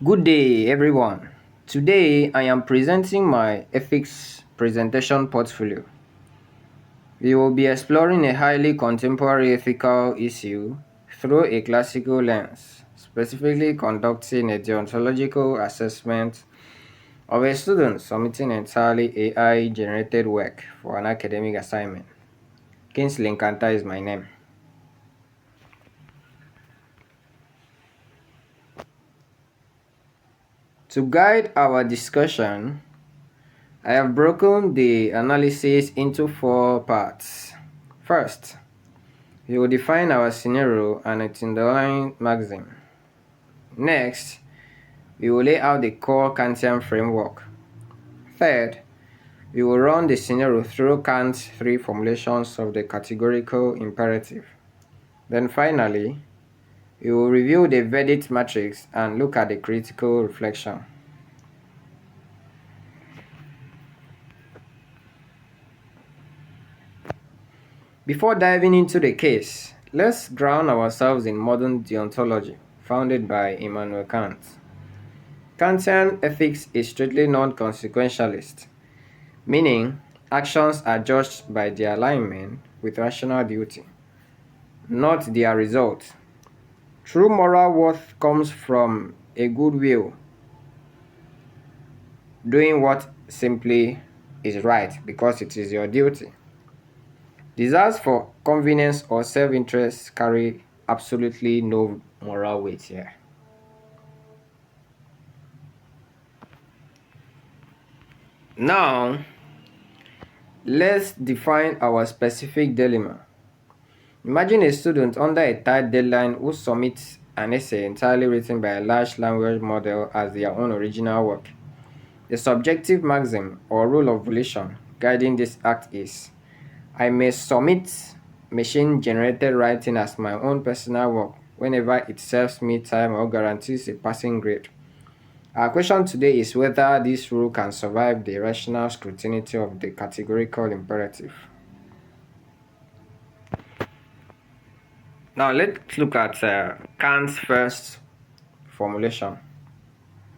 Good day, everyone. Today I am presenting my ethics presentation portfolio. We will be exploring a highly contemporary ethical issue through a classical lens, specifically conducting a deontological assessment of a student submitting entirely AI generated work for an academic assignment. Kingsley Nkanta is my name. To guide our discussion, I have broken the analysis into four parts. First, we will define our scenario and its underlying maxim. Next, we will lay out the core Kantian framework. Third, we will run the scenario through Kant's three formulations of the categorical imperative. Then finally, we will review the verdict matrix and look at the critical reflection. Before diving into the case, let's ground ourselves in modern deontology, founded by Immanuel Kant. Kantian ethics is strictly non-consequentialist, meaning actions are judged by their alignment with rational duty, not their result. True moral worth comes from a good will, doing what simply is right because it is your duty. Desires for convenience or self-interest carry absolutely no moral weight here. Now, let's define our specific dilemma. Imagine a student under a tight deadline who submits an essay entirely written by a large language model as their own original work. The subjective maxim or rule of volition guiding this act is I may submit machine-generated writing as my own personal work whenever it saves me time or guarantees a passing grade. Our question today is whether this rule can survive the rational scrutiny of the categorical imperative. Now let's look at Kant's first formulation,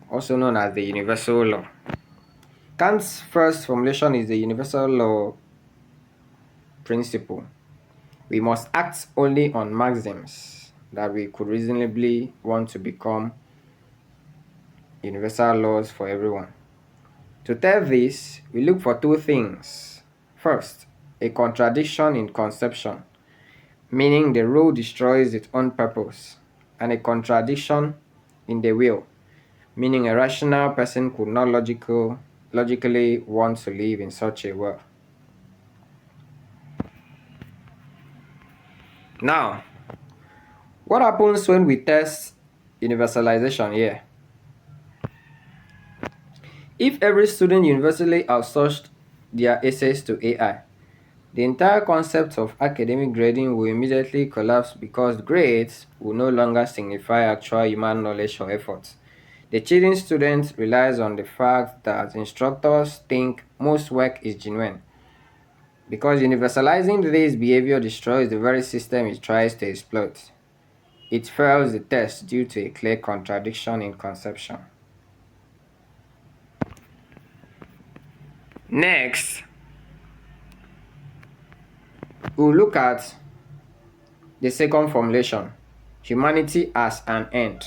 also known as the universal law. Kant's first formulation is the universal law principle. We must act only on maxims that we could reasonably want to become universal laws for everyone. To tell this, we look for two things. First, a contradiction in conception, meaning the rule destroys its own purpose, and a contradiction in the will, meaning a rational person could not logically want to live in such a world. Now, what happens when we test universalization here? If every student universally outsourced their essays to AI, the entire concept of academic grading will immediately collapse because grades will no longer signify actual human knowledge or effort. The cheating student relies on the fact that instructors think most work is genuine. Because universalizing this behavior destroys the very system it tries to exploit. It fails the test due to a clear contradiction in conception. Next, we'll look at the second formulation, humanity as an end.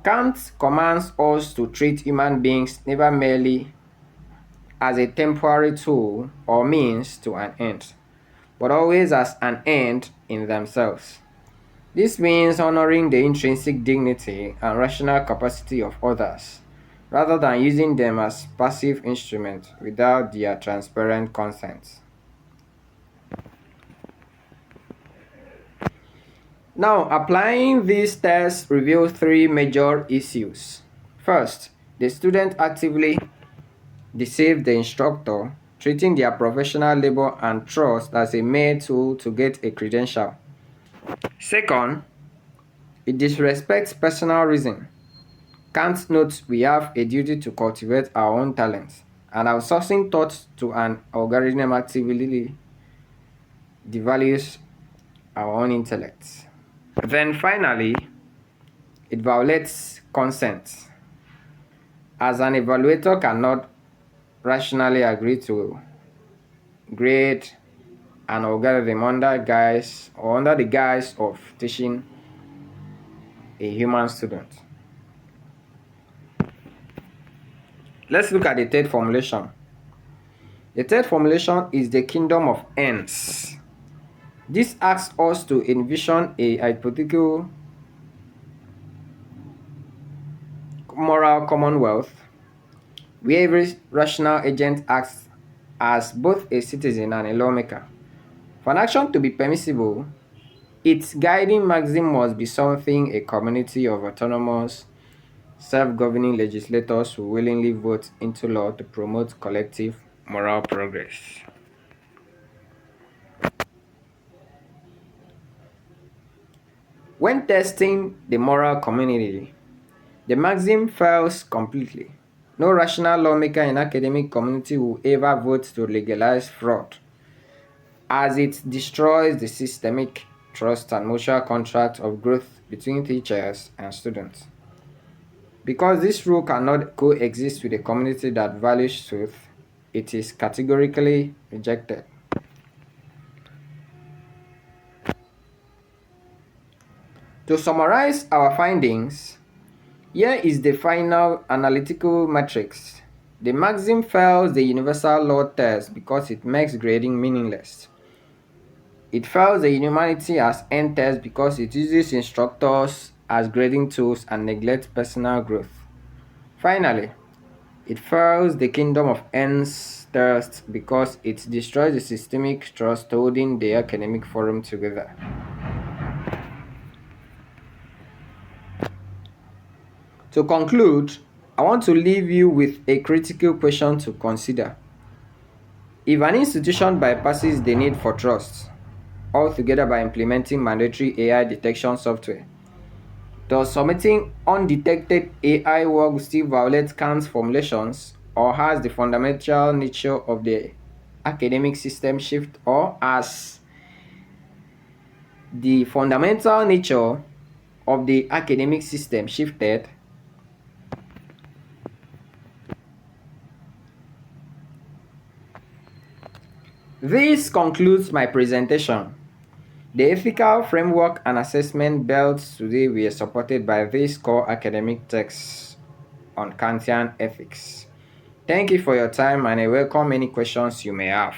Kant commands us to treat human beings never merely as a temporary tool or means to an end, but always as an end in themselves. This means honoring the intrinsic dignity and rational capacity of others, rather than using them as passive instruments without their transparent consent. Now, applying these tests reveals three major issues. First, the student actively deceived the instructor, treating their professional labor and trust as a mere tool to get a credential. Second, it disrespects personal reason. Kant notes we have a duty to cultivate our own talents, and outsourcing thought to an algorithm actively devalues our own intellect. Then finally, It violates consent, as an evaluator cannot rationally agree to grade an algorithm under the guise of teaching a human student. Let's look at the third formulation. The third formulation is the kingdom of ends. This asks us to envision a hypothetical moral commonwealth where every rational agent acts as both a citizen and a lawmaker. For an action to be permissible, its guiding maxim must be something a community of autonomous, self-governing legislators will willingly vote into law to promote collective moral progress. When testing the moral community, the maxim fails completely. No rational lawmaker in academic community will ever vote to legalize fraud, as it destroys the systemic trust and mutual contract of growth between teachers and students. Because this rule cannot coexist with a community that values truth, it is categorically rejected. To summarize our findings, here is the final analytical matrix. The maxim fails the universal law test because it makes grading meaningless. It fails the humanity as end test because it uses instructors as grading tools and neglects personal growth. Finally, it fails the kingdom of ends test because it destroys the systemic trust holding the academic forum together. To conclude, I want to leave you with a critical question to consider. If an institution bypasses the need for trust altogether by implementing mandatory AI detection software, does submitting undetected AI work still violate Kant's formulations, or has the fundamental nature of the academic system shift, or has the fundamental nature of the academic system shifted? This concludes my presentation. The ethical framework and assessment built today were supported by these core academic texts on Kantian ethics. Thank you for your time and I welcome any questions you may have.